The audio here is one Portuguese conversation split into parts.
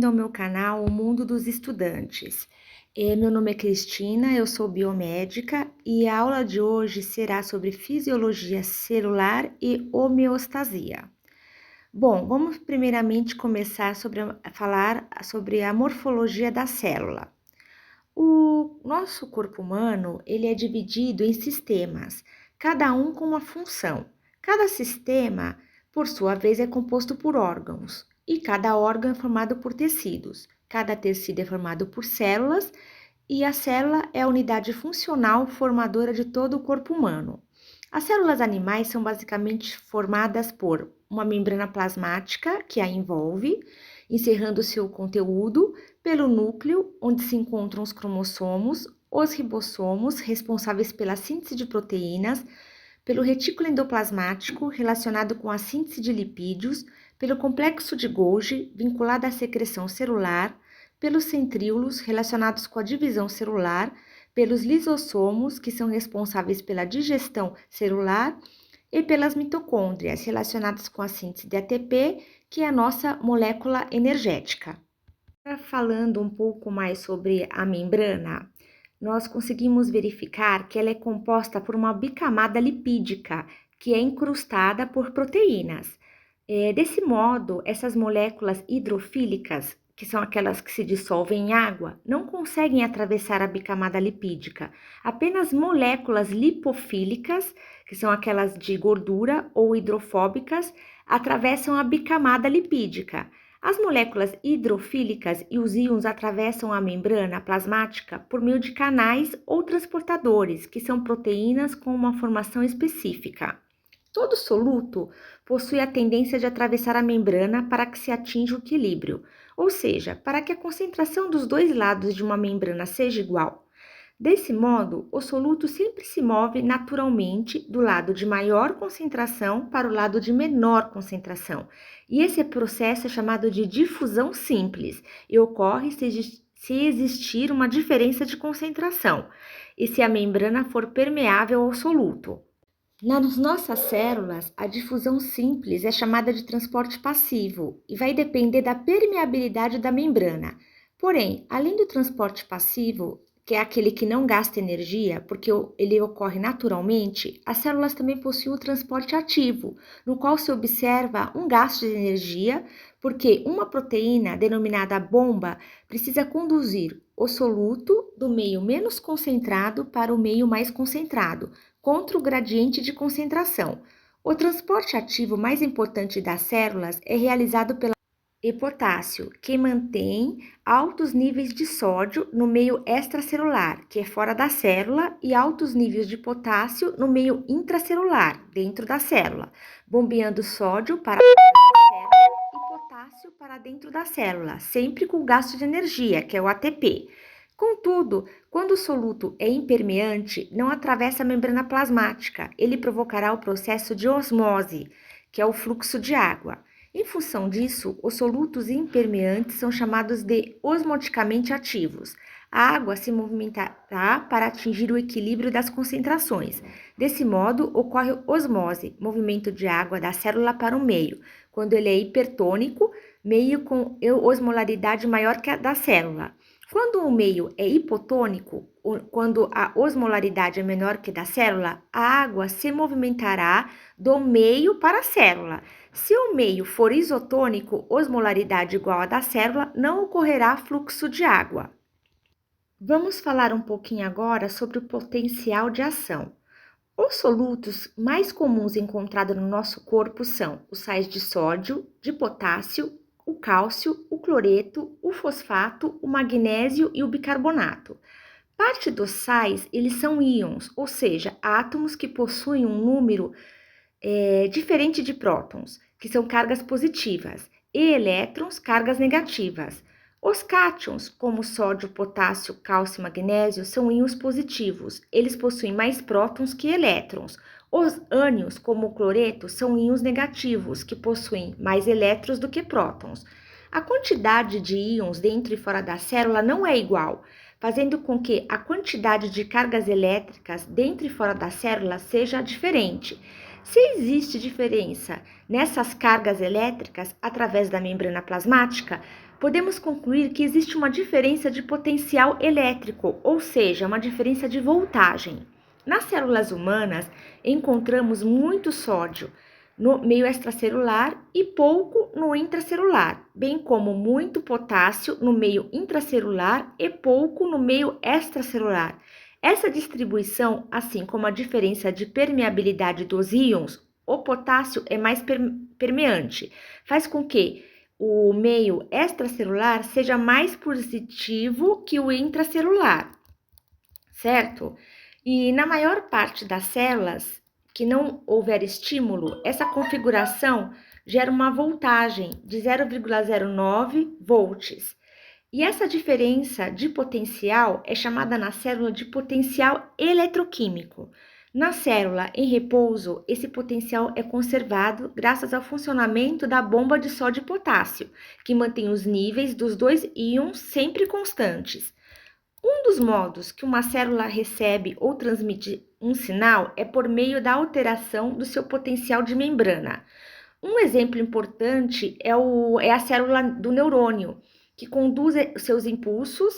bem-vindo ao meu canal O Mundo dos Estudantes. Meu nome é Cristina, eu sou biomédica e a aula de hoje será sobre fisiologia celular e homeostasia. Bom, vamos primeiramente começar a falar sobre a morfologia da célula. O nosso corpo humano, ele é dividido em sistemas, cada um com uma função. Cada sistema, por sua vez, é composto por órgãos, e cada órgão é formado por tecidos. Cada tecido é formado por células, e a célula é a unidade funcional formadora de todo o corpo humano. As células animais são basicamente formadas por uma membrana plasmática que a envolve, encerrando seu conteúdo, pelo núcleo, onde se encontram os cromossomos, os ribossomos, responsáveis pela síntese de proteínas, pelo retículo endoplasmático, relacionado com a síntese de lipídios, pelo complexo de Golgi, vinculado à secreção celular, pelos centríolos, relacionados com a divisão celular, pelos lisossomos, que são responsáveis pela digestão celular, e pelas mitocôndrias, relacionadas com a síntese de ATP, que é a nossa molécula energética. Falando um pouco mais sobre a membrana, nós conseguimos verificar que ela é composta por uma bicamada lipídica, que é incrustada por proteínas. Desse modo, essas moléculas hidrofílicas, que são aquelas que se dissolvem em água, não conseguem atravessar a bicamada lipídica. Apenas moléculas lipofílicas, que são aquelas de gordura ou hidrofóbicas, atravessam a bicamada lipídica. As moléculas hidrofílicas e os íons atravessam a membrana plasmática por meio de canais ou transportadores, que são proteínas com uma formação específica. Todo soluto possui a tendência de atravessar a membrana para que se atinja o equilíbrio, ou seja, para que a concentração dos dois lados de uma membrana seja igual. Desse modo, o soluto sempre se move naturalmente do lado de maior concentração para o lado de menor concentração. E esse processo é chamado de difusão simples e ocorre se existir uma diferença de concentração e se a membrana for permeável ao soluto. Nas nossas células, a difusão simples é chamada de transporte passivo e vai depender da permeabilidade da membrana. Porém, além do transporte passivo, que é aquele que não gasta energia, porque ele ocorre naturalmente, as células também possuem o transporte ativo, no qual se observa um gasto de energia, porque uma proteína, denominada bomba, precisa conduzir o soluto do meio menos concentrado para o meio mais concentrado, contra o gradiente de concentração. O transporte ativo mais importante das células é realizado pela potássio, que mantém altos níveis de sódio no meio extracelular, que é fora da célula, e altos níveis de potássio no meio intracelular, dentro da célula, bombeando sódio para fora da célula e potássio para dentro da célula, sempre com gasto de energia, que é o ATP. Contudo, quando o soluto é impermeante, não atravessa a membrana plasmática, ele provocará o processo de osmose, que é o fluxo de água. Em função disso, os solutos impermeantes são chamados de osmoticamente ativos. A água se movimentará para atingir o equilíbrio das concentrações. Desse modo, ocorre osmose, movimento de água da célula para o meio, quando ele é hipertônico, meio com osmolaridade maior que a da célula. Quando o meio é hipotônico, quando a osmolaridade é menor que a da célula, a água se movimentará do meio para a célula. Se o meio for isotônico, osmolaridade igual à da célula, não ocorrerá fluxo de água. Vamos falar um pouquinho agora sobre o potencial de ação. Os solutos mais comuns encontrados no nosso corpo são os sais de sódio, de potássio, o cálcio, o cloreto, o fosfato, o magnésio e o bicarbonato. Parte dos sais, eles são íons, ou seja, átomos que possuem um número diferente de prótons, que são cargas positivas, e elétrons, cargas negativas. Os cátions, como sódio, potássio, cálcio e magnésio, são íons positivos. Eles possuem mais prótons que elétrons. Os ânions, como o cloreto, são íons negativos, que possuem mais elétrons do que prótons. A quantidade de íons dentro e fora da célula não é igual, fazendo com que a quantidade de cargas elétricas dentro e fora da célula seja diferente. Se existe diferença nessas cargas elétricas através da membrana plasmática, podemos concluir que existe uma diferença de potencial elétrico, ou seja, uma diferença de voltagem. Nas células humanas, encontramos muito sódio no meio extracelular e pouco no intracelular, bem como muito potássio no meio intracelular e pouco no meio extracelular. Essa distribuição, assim como a diferença de permeabilidade dos íons, o potássio é mais permeante, faz com que o meio extracelular seja mais positivo que o intracelular, certo? E na maior parte das células que não houver estímulo, essa configuração gera uma voltagem de 0,09 volts. E essa diferença de potencial é chamada na célula de potencial eletroquímico. Na célula em repouso, esse potencial é conservado graças ao funcionamento da bomba de sódio e potássio, que mantém os níveis dos dois íons sempre constantes. Um dos modos que uma célula recebe ou transmite um sinal é por meio da alteração do seu potencial de membrana. Um exemplo importante é a célula do neurônio, que conduz seus impulsos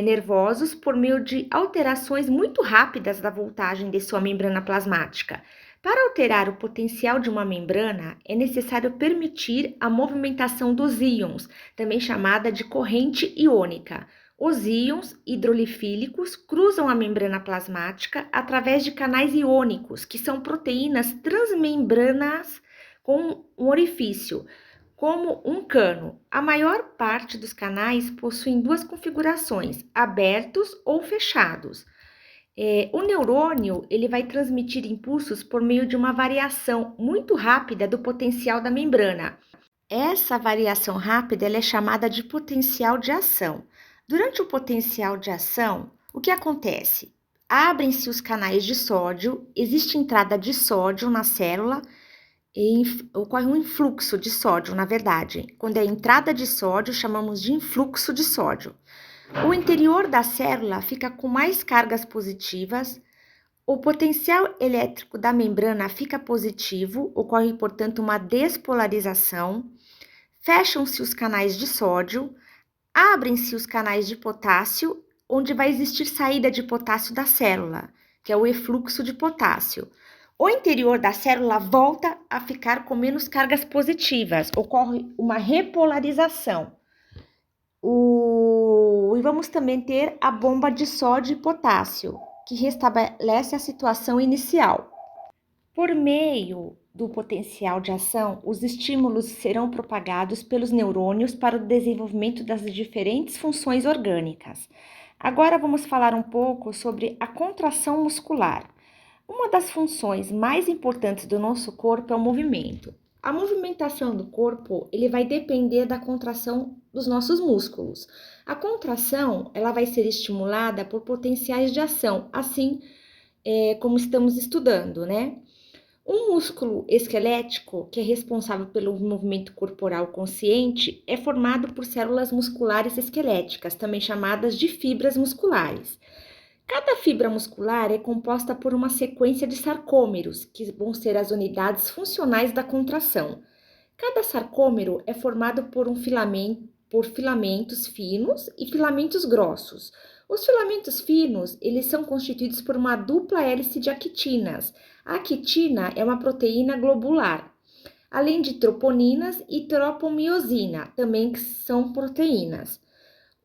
nervosos por meio de alterações muito rápidas da voltagem de sua membrana plasmática. Para alterar o potencial de uma membrana, é necessário permitir a movimentação dos íons, também chamada de corrente iônica. Os íons hidrolifílicos cruzam a membrana plasmática através de canais iônicos, que são proteínas transmembranas com um orifício, como um cano. A maior parte dos canais possuem duas configurações, abertos ou fechados. O neurônio ele vai transmitir impulsos por meio de uma variação muito rápida do potencial da membrana. Essa variação rápida ela é chamada de potencial de ação. Durante o potencial de ação, o que acontece? Abrem-se os canais de sódio, existe entrada de sódio na célula e ocorre um influxo de sódio, na verdade. Quando é entrada de sódio, chamamos de influxo de sódio. O interior da célula fica com mais cargas positivas, o potencial elétrico da membrana fica positivo, ocorre, portanto, uma despolarização, fecham-se os canais de sódio, abrem-se os canais de potássio, onde vai existir saída de potássio da célula, que é o efluxo de potássio. O interior da célula volta a ficar com menos cargas positivas, ocorre uma repolarização. E vamos também ter a bomba de sódio e potássio, que restabelece a situação inicial. Por meio do potencial de ação, os estímulos serão propagados pelos neurônios para o desenvolvimento das diferentes funções orgânicas. Agora vamos falar um pouco sobre a contração muscular. Uma das funções mais importantes do nosso corpo é o movimento. A movimentação do corpo ele vai depender da contração dos nossos músculos. A contração ela vai ser estimulada por potenciais de ação, assim como estamos estudando, né? Um músculo esquelético, que é responsável pelo movimento corporal consciente, é formado por células musculares esqueléticas, também chamadas de fibras musculares. Cada fibra muscular é composta por uma sequência de sarcômeros, que vão ser as unidades funcionais da contração. Cada sarcômero é formado por filamentos finos e filamentos grossos. Os filamentos finos, eles são constituídos por uma dupla hélice de actinas. A actina é uma proteína globular, além de troponinas e tropomiosina, também que são proteínas.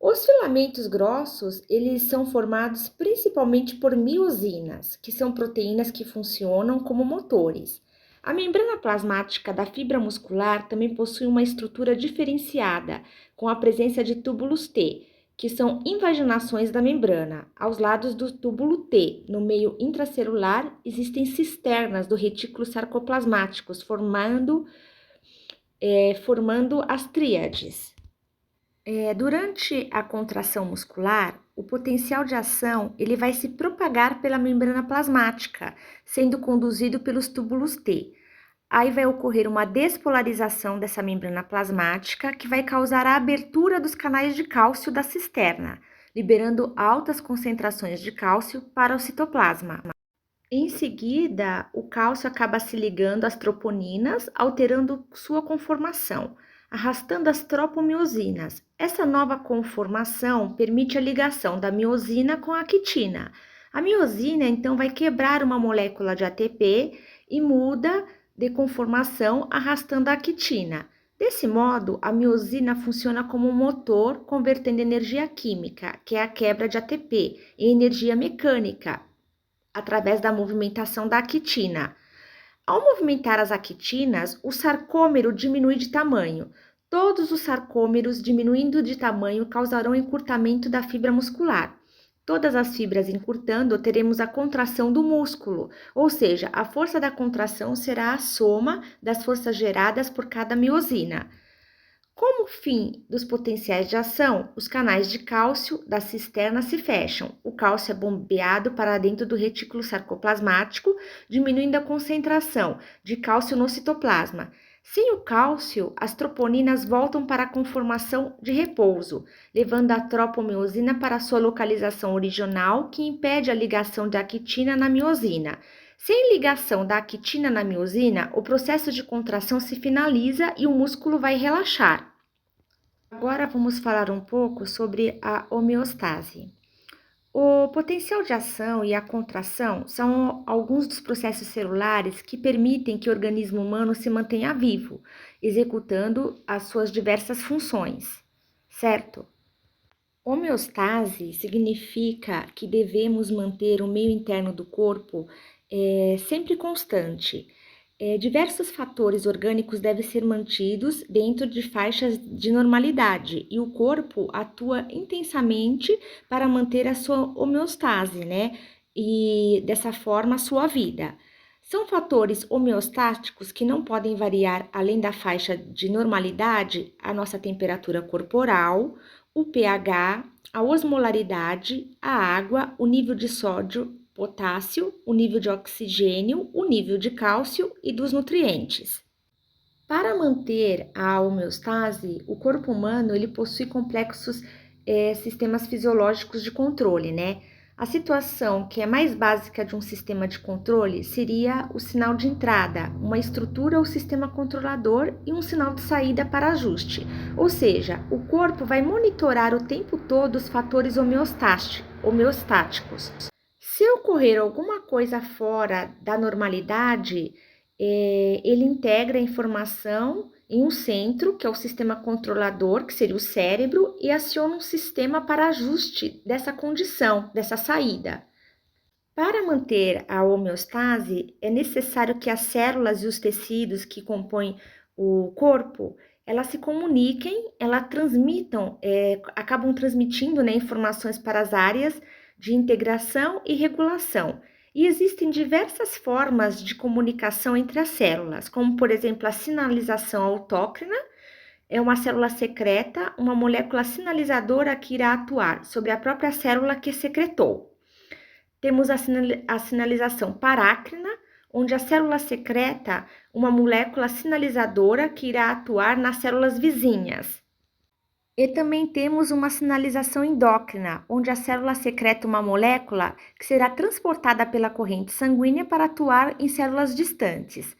Os filamentos grossos, eles são formados principalmente por miosinas, que são proteínas que funcionam como motores. A membrana plasmática da fibra muscular também possui uma estrutura diferenciada, com a presença de túbulos T, que são invaginações da membrana. Aos lados do túbulo T, no meio intracelular, existem cisternas do retículo sarcoplasmáticos, formando as tríades. Durante a contração muscular, o potencial de ação ele vai se propagar pela membrana plasmática, sendo conduzido pelos túbulos T. Aí vai ocorrer uma despolarização dessa membrana plasmática que vai causar a abertura dos canais de cálcio da cisterna, liberando altas concentrações de cálcio para o citoplasma. Em seguida, o cálcio acaba se ligando às troponinas, alterando sua conformação. arrastando as tropomiosinas. Essa nova conformação permite a ligação da miosina com a quitina. A miosina, então, vai quebrar uma molécula de ATP e muda de conformação, arrastando a quitina. Desse modo, a miosina funciona como um motor, convertendo energia química, que é a quebra de ATP, em energia mecânica, através da movimentação da quitina. Ao movimentar as actinas, o sarcômero diminui de tamanho. Todos os sarcômeros diminuindo de tamanho causarão encurtamento da fibra muscular. Todas as fibras encurtando, teremos a contração do músculo, ou seja, a força da contração será a soma das forças geradas por cada miosina. Como fim dos potenciais de ação, os canais de cálcio da cisterna se fecham. O cálcio é bombeado para dentro do retículo sarcoplasmático, diminuindo a concentração de cálcio no citoplasma. Sem o cálcio, as troponinas voltam para a conformação de repouso, levando a tropomiosina para sua localização original, que impede a ligação da quitina na miosina. Sem ligação da quitina na miosina, o processo de contração se finaliza e o músculo vai relaxar. Agora vamos falar um pouco sobre a homeostase. O potencial de ação e a contração são alguns dos processos celulares que permitem que o organismo humano se mantenha vivo, executando as suas diversas funções, certo? Homeostase significa que devemos manter o meio interno do corpo sempre constante. Diversos fatores orgânicos devem ser mantidos dentro de faixas de normalidade e o corpo atua intensamente para manter a sua homeostase, né? E dessa forma a sua vida. São fatores homeostáticos que não podem variar além da faixa de normalidade, a nossa temperatura corporal, o pH, a osmolaridade, a água, o nível de sódio, potássio, o nível de oxigênio, o nível de cálcio e dos nutrientes. Para manter a homeostase, o corpo humano ele possui complexos sistemas fisiológicos de controle, né? A situação que é mais básica de um sistema de controle seria o sinal de entrada, uma estrutura ou sistema controlador e um sinal de saída para ajuste. Ou seja, o corpo vai monitorar o tempo todo os fatores homeostáticos. Se ocorrer alguma coisa fora da normalidade, ele integra a informação em um centro, que é o sistema controlador, que seria o cérebro, e aciona um sistema para ajuste dessa condição, dessa saída. Para manter a homeostase, é necessário que as células e os tecidos que compõem o corpo, elas se comuniquem, acabam transmitindo, né, informações para as áreas de integração e regulação. E existem diversas formas de comunicação entre as células, como, por exemplo, a sinalização autócrina, é uma célula secreta, uma molécula sinalizadora que irá atuar sobre a própria célula que secretou. Temos a sinalização parácrina, onde a célula secreta uma molécula sinalizadora que irá atuar nas células vizinhas. E também temos uma sinalização endócrina, onde a célula secreta uma molécula que será transportada pela corrente sanguínea para atuar em células distantes.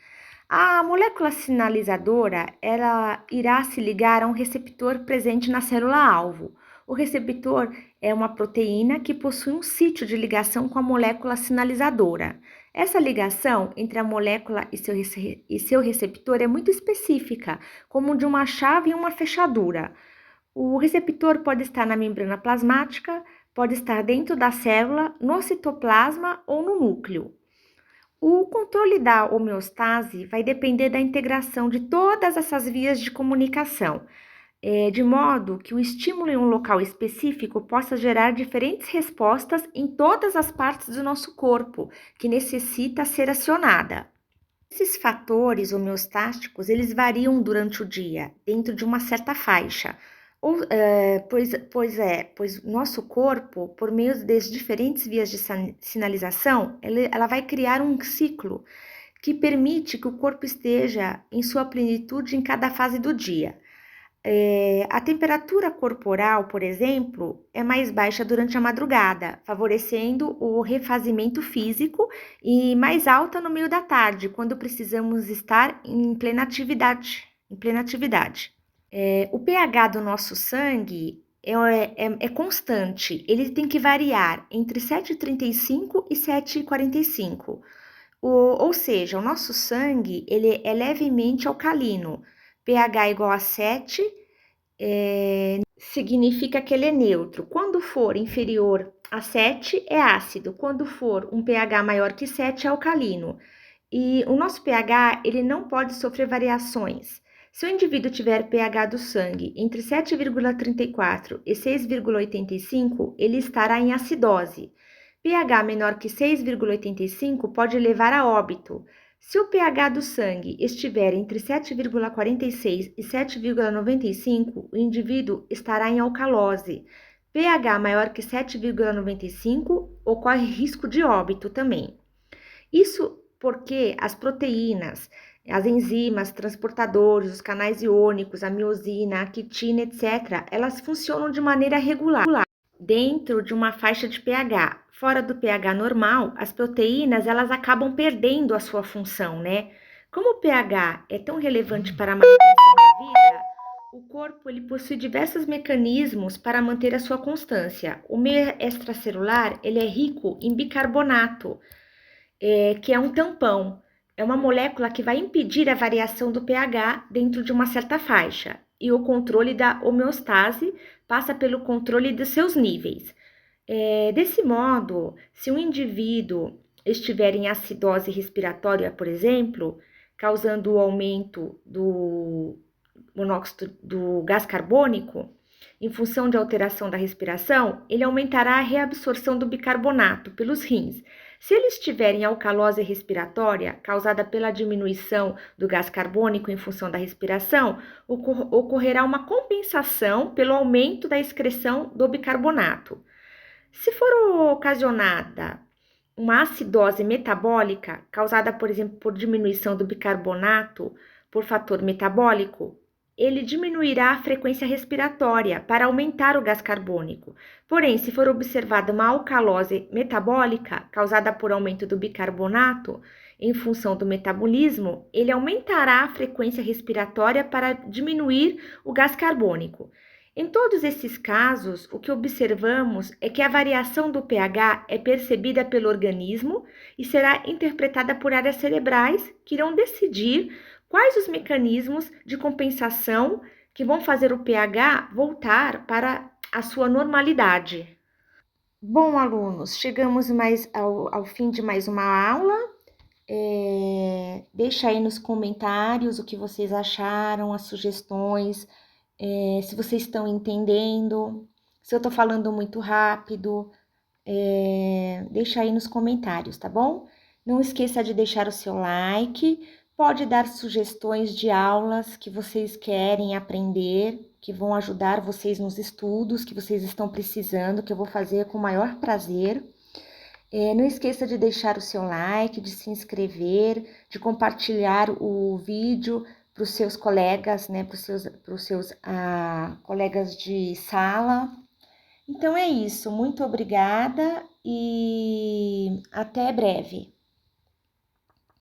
A molécula sinalizadora, ela irá se ligar a um receptor presente na célula-alvo. O receptor é uma proteína que possui um sítio de ligação com a molécula sinalizadora. Essa ligação entre a molécula e seu receptor é muito específica, como de uma chave e uma fechadura. O receptor pode estar na membrana plasmática, pode estar dentro da célula, no citoplasma ou no núcleo. O controle da homeostase vai depender da integração de todas essas vias de comunicação, de modo que o estímulo em um local específico possa gerar diferentes respostas em todas as partes do nosso corpo, que necessita ser acionada. Esses fatores homeostáticos, eles variam durante o dia, dentro de uma certa faixa. Pois nosso corpo, por meio das diferentes vias de sinalização, ela vai criar um ciclo que permite que o corpo esteja em sua plenitude em cada fase do dia. A temperatura corporal, por exemplo, é mais baixa durante a madrugada, favorecendo o refazimento físico e mais alta no meio da tarde, quando precisamos estar em plena atividade. O pH do nosso sangue é constante, ele tem que variar entre 7,35 e 7,45. Ou seja, o nosso sangue ele é levemente alcalino, pH igual a 7, significa que ele é neutro. Quando for inferior a 7, é ácido. Quando for um pH maior que 7, é alcalino. E o nosso pH, ele não pode sofrer variações. Se o indivíduo tiver pH do sangue entre 7,34 e 6,85, ele estará em acidose. pH menor que 6,85 pode levar a óbito. Se o pH do sangue estiver entre 7,46 e 7,95, o indivíduo estará em alcalose. pH maior que 7,95 ocorre risco de óbito também. Isso porque as proteínas, as enzimas, transportadores, os canais iônicos, a miosina, a quitina, etc., elas funcionam de maneira regular dentro de uma faixa de pH. Fora do pH normal, as proteínas elas acabam perdendo a sua função, né? Como o pH é tão relevante para a manutenção da vida, o corpo ele possui diversos mecanismos para manter a sua constância. O meio extracelular ele é rico em bicarbonato, que é um tampão. É uma molécula que vai impedir a variação do pH dentro de uma certa faixa. E o controle da homeostase passa pelo controle dos seus níveis. Desse modo, se um indivíduo estiver em acidose respiratória, por exemplo, causando o aumento do monóxido do gás carbônico, em função de alteração da respiração, ele aumentará a reabsorção do bicarbonato pelos rins. Se ele estiver em alcalose respiratória, causada pela diminuição do gás carbônico em função da respiração, ocorrerá uma compensação pelo aumento da excreção do bicarbonato. Se for ocasionada uma acidose metabólica, causada, por exemplo, por diminuição do bicarbonato por fator metabólico, ele diminuirá a frequência respiratória para aumentar o gás carbônico. Porém, se for observada uma alcalose metabólica causada por aumento do bicarbonato em função do metabolismo, ele aumentará a frequência respiratória para diminuir o gás carbônico. Em todos esses casos, o que observamos é que a variação do pH é percebida pelo organismo e será interpretada por áreas cerebrais que irão decidir quais os mecanismos de compensação que vão fazer o pH voltar para a sua normalidade. Bom, alunos, chegamos mais ao fim de mais uma aula. Deixa aí nos comentários o que vocês acharam, as sugestões, se vocês estão entendendo, se eu tô falando muito rápido, deixa aí nos comentários, tá bom? Não esqueça de deixar o seu like, pode dar sugestões de aulas que vocês querem aprender, que vão ajudar vocês nos estudos, que vocês estão precisando, que eu vou fazer com o maior prazer. Não esqueça de deixar o seu like, de se inscrever, de compartilhar o vídeo para os seus colegas, né, para os seus colegas de sala. Então é isso, muito obrigada e até breve.